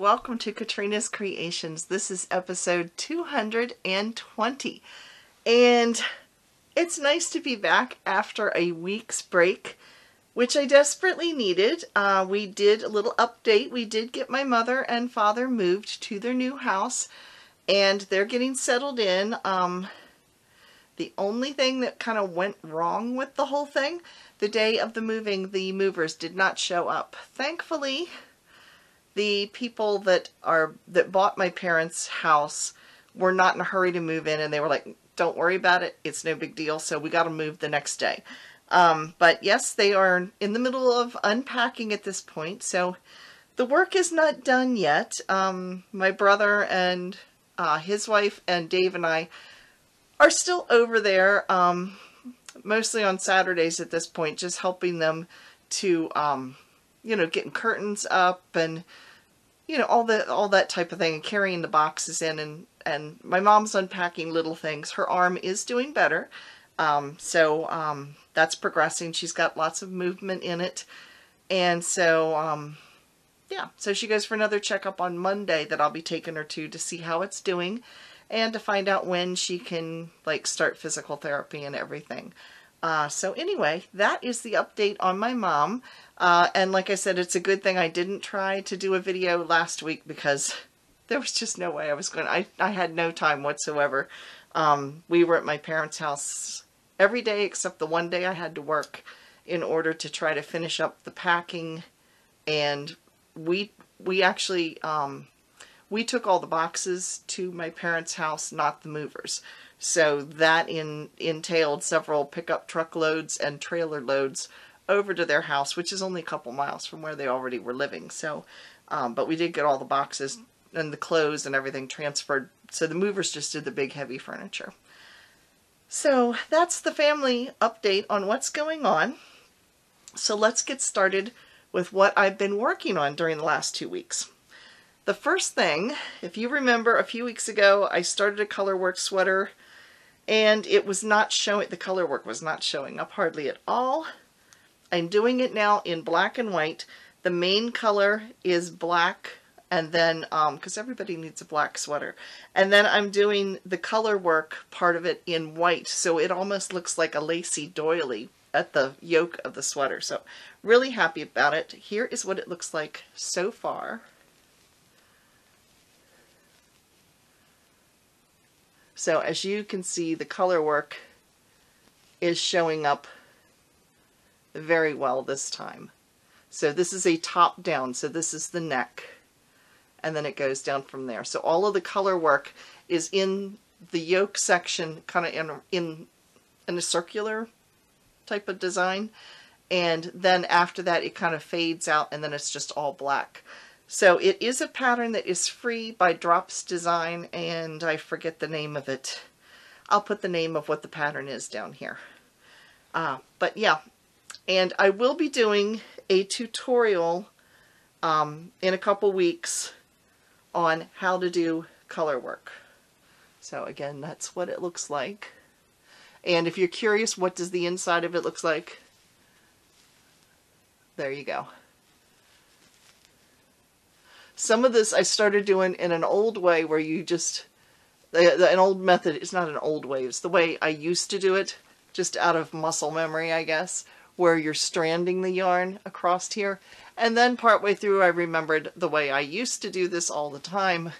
welcome to Katrina's Creations. This is episode 220, and it's nice to be back after a week's break, which I desperately needed. We did a little update. We did get my mother and father moved to their new house, and they're getting settled in. The only thing that kind of went wrong with the whole thing, the day of the moving, the movers did not show up. Thankfully, the people that bought my parents' house were not in a hurry to move in, and they were like, don't worry about it, it's no big deal, so we got to move the next day. But yes, they are in the middle of unpacking at this point, so the work is not done yet. My brother and his wife and Dave and I are still over there, mostly on Saturdays at this point, just helping them to getting curtains up and all that type of thing, and carrying the boxes in, and my mom's unpacking little things. Her arm is doing better, so that's progressing. She's got lots of movement in it, and so yeah, so she goes for another checkup on Monday that I'll be taking her to see how it's doing and to find out when she can start physical therapy and everything. So anyway, that is the update on my mom. And like I said, it's a good thing I didn't try to do a video last week because there was just no way I was going to. I had no time whatsoever. We were at my parents' house every day except the one day I had to work in order to try to finish up the packing. And we actually, we took all the boxes to my parents' house, not the movers. So that entailed several pickup truck loads and trailer loads over to their house, which is only a couple miles from where they already were living. So, but we did get all the boxes and the clothes and everything transferred. So the movers just did the big heavy furniture. So that's the family update on what's going on. So let's get started with what I've been working on during the last 2 weeks. The first thing, if you remember, a few weeks ago, I started a colorwork sweater, and it was not showing, the colorwork was not showing up hardly at all. I'm doing it now in black and white. The main color is black, and then, because everybody needs a black sweater. And then I'm doing the colorwork part of it in white, so it almost looks like a lacy doily at the yoke of the sweater. So really happy about it. Here is what it looks like so far. So as you can see, the color work is showing up very well this time. So this is a top down, so this is the neck, and then it goes down from there. So all of the color work is in the yoke section, kind of in a circular type of design, and then after that it kind of fades out, and then it's just all black. So it is a pattern that is free by Drops Design, and I forget the name of it. I'll put the name of what the pattern is down here. But yeah, and I will be doing a tutorial in a couple weeks on how to do color work. So again, that's what it looks like. And if you're curious, what does the inside of it looks like? There you go. Some of this I started doing in an old way where you just, an old method, it's not an old way, it's the way I used to do it, just out of muscle memory, I guess, where you're stranding the yarn across here. And then partway through I remembered the way I used to do this all the time,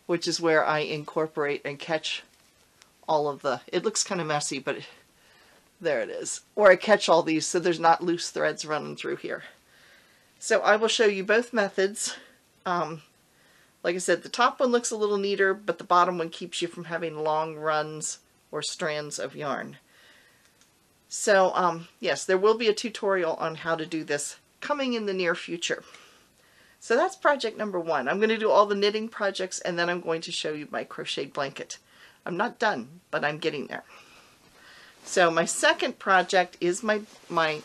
which is where I incorporate and catch all of the, it looks kind of messy, but there it is, where I catch all these so there's not loose threads running through here. So I will show you both methods. Like I said, the top one looks a little neater, but the bottom one keeps you from having long runs or strands of yarn. So yes, there will be a tutorial on how to do this coming in the near future. So that's project number one. I'm going to do all the knitting projects, and then I'm going to show you my crocheted blanket. I'm not done, but I'm getting there. So my second project is my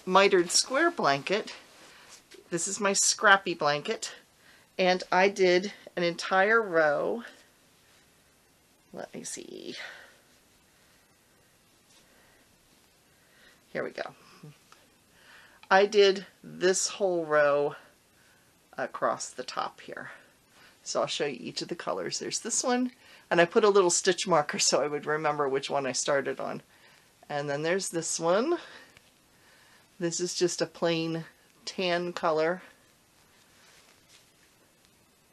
mitered square blanket. This is my scrappy blanket. And I did an entire row. Let me see. Here we go. I did this whole row across the top here. So I'll show you each of the colors. There's this one, and I put a little stitch marker so I would remember which one I started on. And then there's this one. This is just a plain tan color.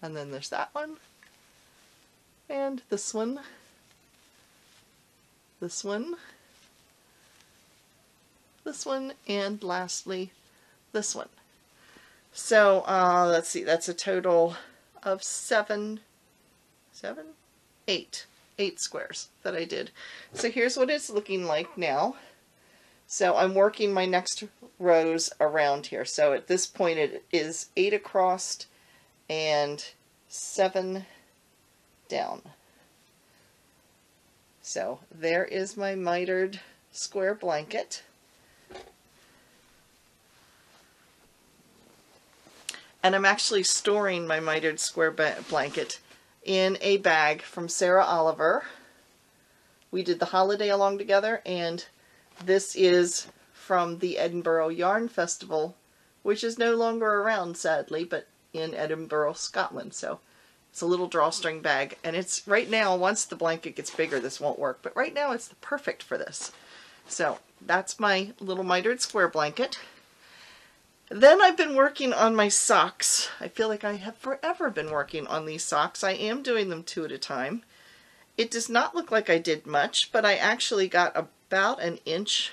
And then there's that one. And this one. This one. This one. And lastly, this one. So, let's see, that's a total of 8 squares that I did. So here's what it's looking like now. So I'm working my next rows around here. So at this point it is 8 across and 7 down. So there is my mitered square blanket. And I'm actually storing my mitered square blanket in a bag from Sarah Oliver. We did the holiday along together, and this is from the Edinburgh Yarn Festival, which is no longer around, sadly, but in Edinburgh, Scotland. So it's a little drawstring bag, and it's right now, once the blanket gets bigger, this won't work, but right now it's perfect for this. So that's my little mitered square blanket. Then I've been working on my socks. I feel like I have forever been working on these socks. I am doing them 2 at a time. It does not look like I did much, but I actually got about an inch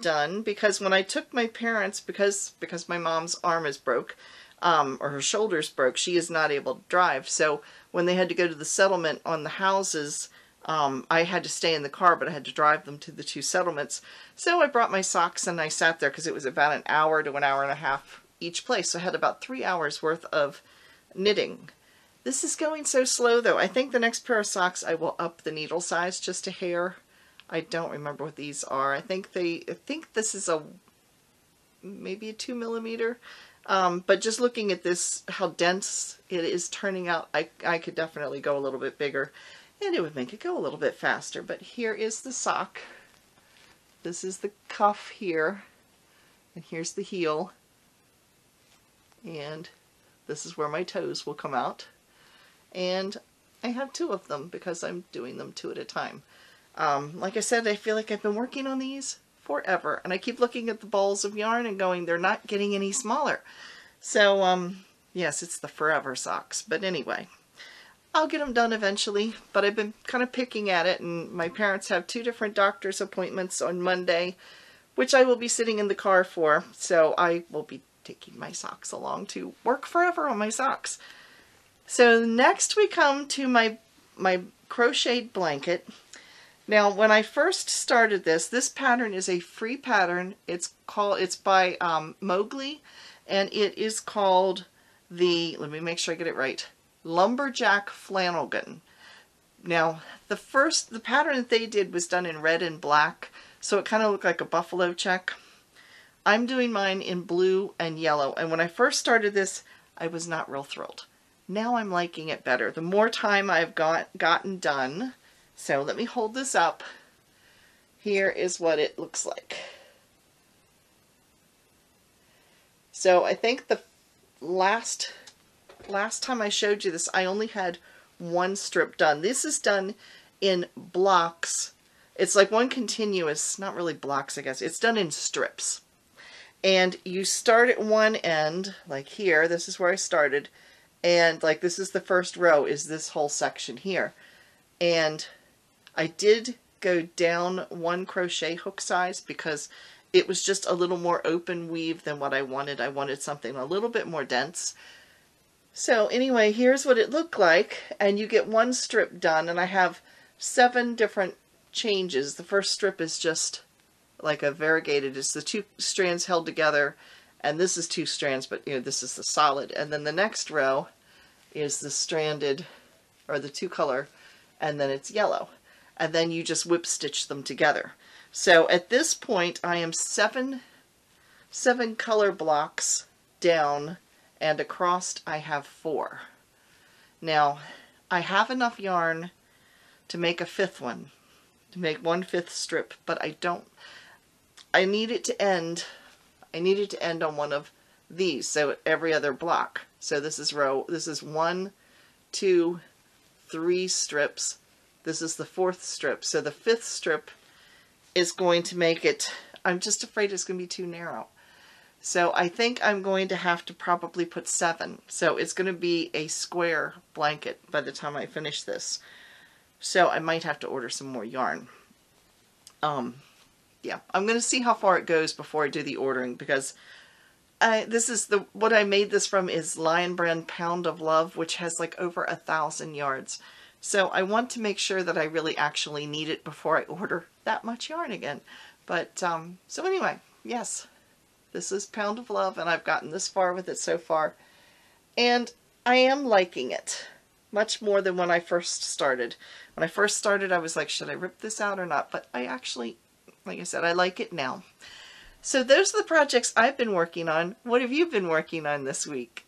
done, because when I took my parents, because my mom's arm is broke, or her shoulders broke, she is not able to drive. So when they had to go to the settlement on the houses, I had to stay in the car, but I had to drive them to the 2 settlements. So I brought my socks and I sat there because it was about an hour to an hour and a half each place. So I had about 3 hours worth of knitting. This is going so slow though. I think the next pair of socks I will up the needle size just a hair. I don't remember what these are. I think this is maybe a 2 millimeter. But just looking at this, how dense it is turning out, I could definitely go a little bit bigger. And it would make it go a little bit faster. But here is the sock. This is the cuff here. And here's the heel. And this is where my toes will come out. And I have 2 of them because I'm doing them 2 at a time. Like I said, I feel like I've been working on these forever. And I keep looking at the balls of yarn and going, they're not getting any smaller. So, yes, it's the forever socks. But anyway, I'll get them done eventually, but I've been kind of picking at it, and my parents have 2 different doctor's appointments on Monday, which I will be sitting in the car for, so I will be taking my socks along to work forever on my socks. So next we come to my crocheted blanket. Now when I first started this pattern is a free pattern. It's by Mowgli, and it is called let me make sure I get it right, Lumberjack Flannelgan. Now the pattern that they did was done in red and black, so it kind of looked like a buffalo check. I'm doing mine in blue and yellow, and when I first started this I was not real thrilled. Now I'm liking it better the more time I've gotten done. So let me hold this up. Here is what it looks like. So I think the last time I showed you this, I only had 1 strip done. This is done in blocks. It's like one continuous, not really blocks, I guess. It's done in strips. And you start at one end, like here, this is where I started, and like this is the first row, is this whole section here. And I did go down 1 crochet hook size because it was just a little more open weave than what I wanted. I wanted something a little bit more dense. So anyway, here's what it looked like, and you get 1 strip done, and I have 7 different changes. The first strip is just like a variegated, it's the 2 strands held together, and this is 2 strands, but you know, this is the solid. And then the next row is the stranded, or the 2 color, and then it's yellow. And then you just whip stitch them together. So at this point I am 7 color blocks down, and across I have 4. Now I have enough yarn to make a 5th one, to make 1/5 strip, but I need it to end on one of these, so every other block. So this is 1, 2, 3 strips. This is the 4th strip. So the 5th strip is going to make it, I'm just afraid it's going to be too narrow. So I think I'm going to have to probably put 7. So it's going to be a square blanket by the time I finish this. So I might have to order some more yarn. Yeah, I'm going to see how far it goes before I do the ordering, because what I made this from is Lion Brand Pound of Love, which has like over 1,000 yards. So I want to make sure that I really actually need it before I order that much yarn again. But, so anyway, yes. This is Pound of Love, and I've gotten this far with it so far. And I am liking it much more than when I first started. When I first started, I was like, should I rip this out or not? But I actually, like I said, I like it now. So those are the projects I've been working on. What have you been working on this week?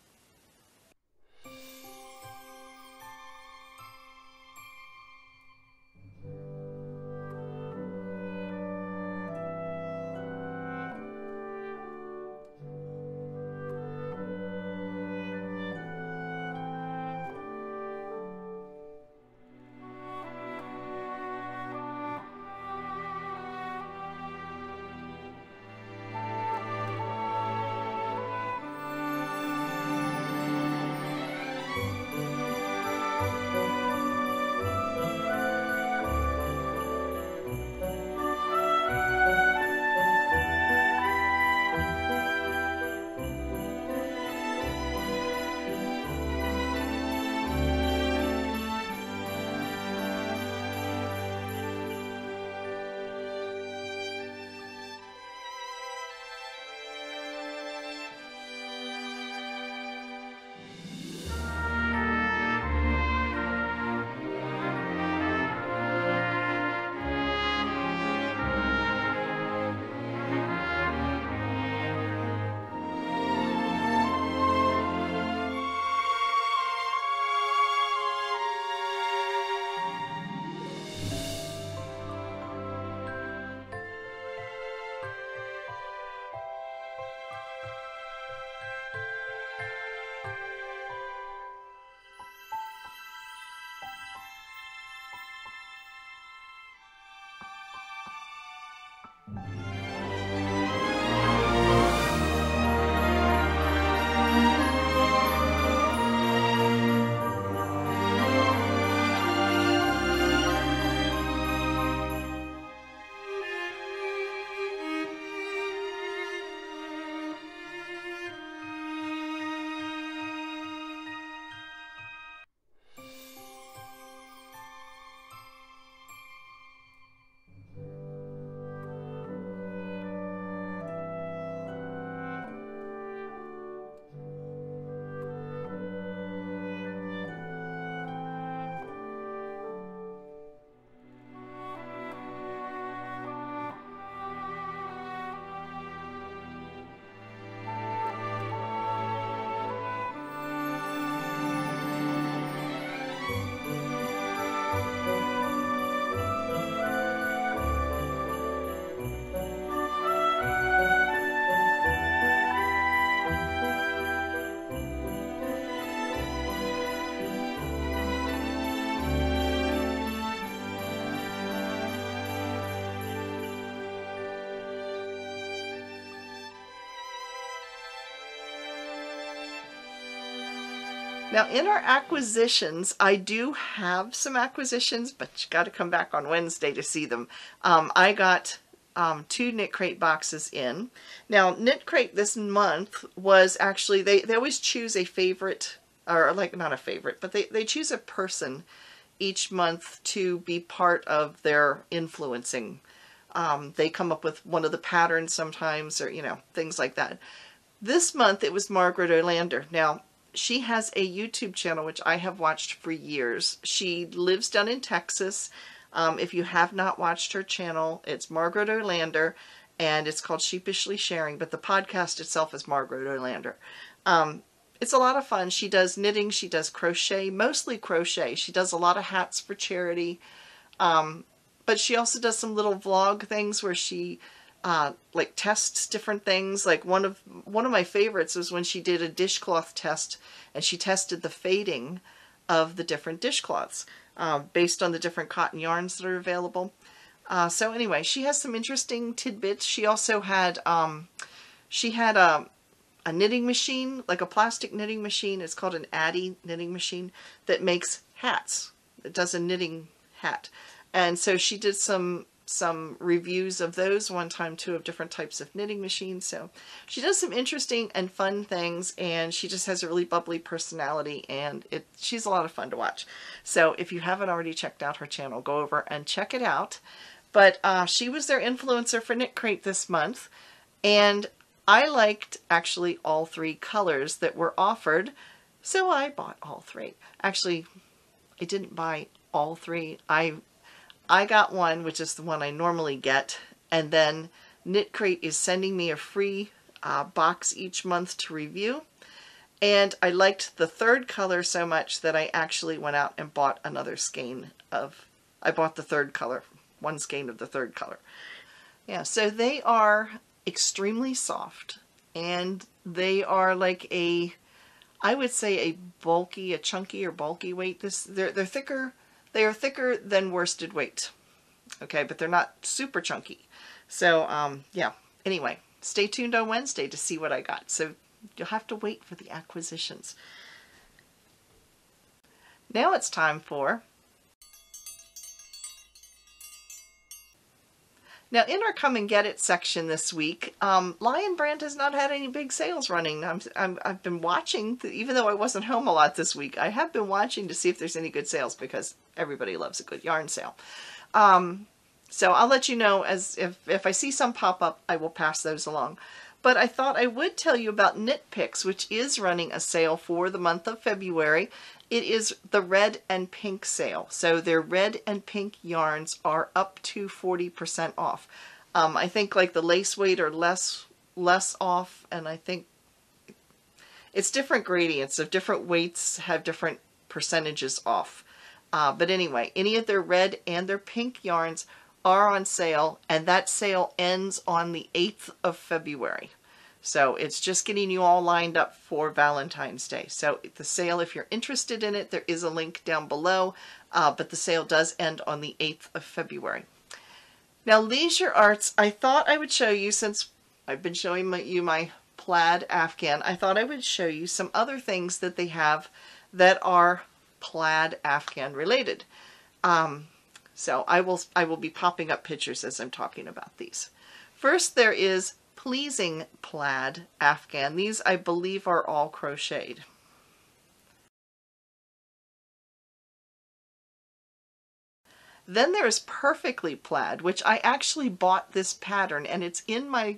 Now in our acquisitions, I do have some acquisitions, but you got to come back on Wednesday to see them. I got 2 Knit Crate boxes in. Now Knit Crate this month was actually, they always choose a favorite, or like not a favorite, but they choose a person each month to be part of their influencing. They come up with one of the patterns sometimes, or you know, things like that. This month it was Margaret Olander. Now she has a YouTube channel which I have watched for years. She lives down in Texas. If you have not watched her channel, it's Margaret Olander, and it's called Sheepishly Sharing, but the podcast itself is Margaret Olander. It's a lot of fun. She does knitting, she does crochet, mostly crochet. She does a lot of hats for charity, but she also does some little vlog things where she like tests different things. Like one of my favorites was when she did a dishcloth test, and she tested the fading of the different dishcloths based on the different cotton yarns that are available. So anyway, she has some interesting tidbits. She also had a knitting machine, like a plastic knitting machine. It's called an Addy knitting machine that makes hats. It does a knitting hat. And so she did some reviews of those one time too, of different types of knitting machines. So she does some interesting and fun things, and she just has a really bubbly personality, and she's a lot of fun to watch. So if you haven't already checked out her channel, go over and check it out. But she was their influencer for Knit Crate this month, and I liked actually all 3 colors that were offered, so I bought all 3. Actually, I didn't buy all 3. I got one, which is the one I normally get, and then Knit Crate is sending me a free box each month to review, and I liked the 3rd color so much that I actually went out and bought another skein of, I bought the 3rd color, one skein of the 3rd color. Yeah, so they are extremely soft, and they are like I would say a chunky or bulky weight. They're thicker. They are thicker than worsted weight. Okay, but they're not super chunky. So yeah. Anyway, stay tuned on Wednesday to see what I got. So you'll have to wait for the acquisitions. Now it's time for... Now, in our Come and Get It section this week, Lion Brand has not had any big sales running. I've been watching, even though I wasn't home a lot this week, I have been watching to see if there's any good sales, because everybody loves a good yarn sale. So I'll let you know if I see some pop up, I will pass those along. But I thought I would tell you about Knit Picks, which is running a sale for the month of February. It is the red and pink sale. So their red and pink yarns are up to 40% off. I think like the lace weight are less off, and I think it's different gradients of different weights have different percentages off. But anyway, any of their red and their pink yarns are on sale, and that sale ends on the 8th of February. So it's just getting you all lined up for Valentine's Day. So the sale, if you're interested in it, there is a link down below, but the sale does end on the 8th of February. Now, Leisure Arts, I thought I would show you, since I've been showing you my plaid Afghan, I thought I would show you some other things that they have that are plaid Afghan related. So I will be popping up pictures as I'm talking about these. First, there is Pleasing Plaid Afghan. These, I believe, are all crocheted. Then there's Perfectly Plaid, which I actually bought this pattern, and it's in my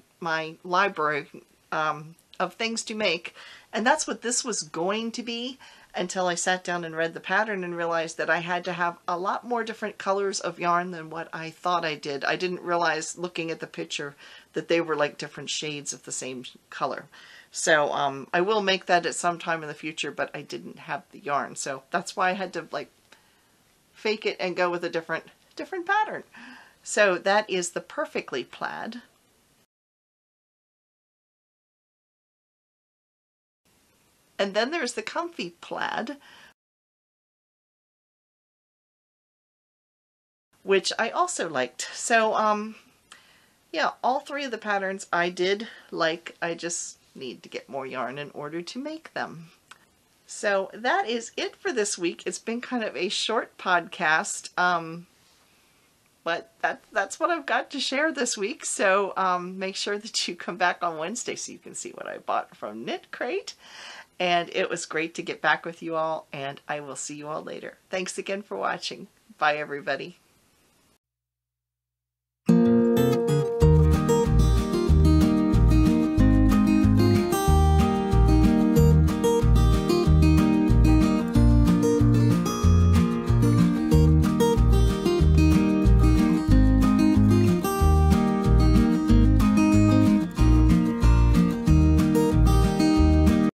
library of things to make, and that's what this was going to be, until I sat down and read the pattern and realized that I had to have a lot more different colors of yarn than what I thought I did. I didn't realize, looking at the picture, that they were like different shades of the same color. So I will make that at some time in the future, but I didn't have the yarn. So that's why I had to like fake it and go with a different pattern. So that is the Perfectly Plaid. And then there's the Comfy Plaid, which I also liked. So yeah, all 3 of the patterns I did like. I just need to get more yarn in order to make them. So that is it for this week. It's been kind of a short podcast, but that's what I've got to share this week. So make sure that you come back on Wednesday so you can see what I bought from Knit Crate. And it was great to get back with you all, and I will see you all later. Thanks again for watching. Bye, everybody.